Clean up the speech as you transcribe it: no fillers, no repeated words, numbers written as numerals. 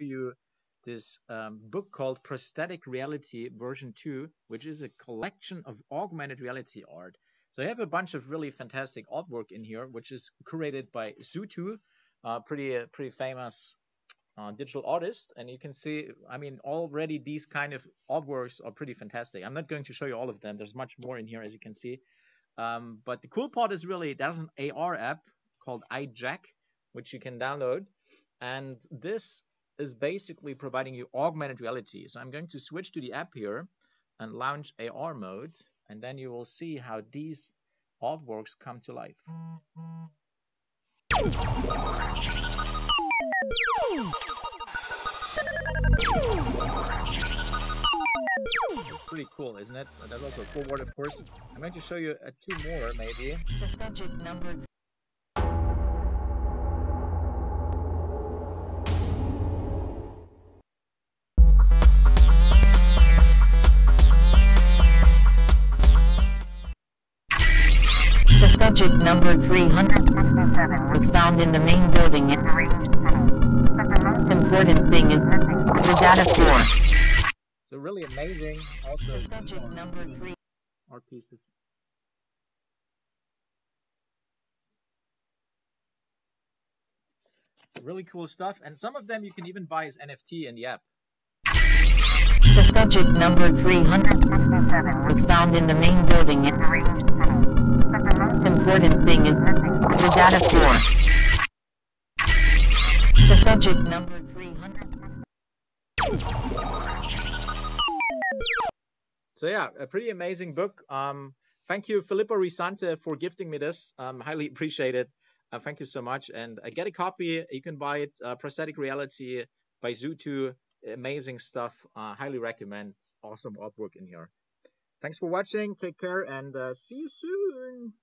you this book called Prosthetic Reality version 2, which is a collection of augmented reality art. So I have a bunch of really fantastic artwork in here, which is curated by V.2, pretty famous digital artist. And you can see, I mean, already these kind of artworks are pretty fantastic. I'm not going to show you all of them. There's much more in here, as you can see. But the cool part is really, there's an AR app called iJack, which you can download. And this is basically providing you augmented reality. So I'm going to switch to the app here and launch AR mode. And then you will see how these artworks come to life. It's pretty cool, isn't it? There's also a forward, of course. I'm going to show you 2 more, maybe. The subject number. The subject number 367 was found in the main building in the range city. But the most important thing is missing the data core. So really amazing. Also, the subject number 3 art pieces. Really cool stuff, and some of them you can even buy as NFT in the app. The subject number 367 was found in the main building in the range city. But the most important thing is missing the data core. The subject number 300. So yeah, a pretty amazing book. Thank you, Filippo Risante, for gifting me this. Highly appreciate it. Thank you so much. And get a copy. You can buy it. Prosthetic Reality by V.2. Amazing stuff. Highly recommend. Awesome artwork in here. Thanks for watching. Take care and see you soon.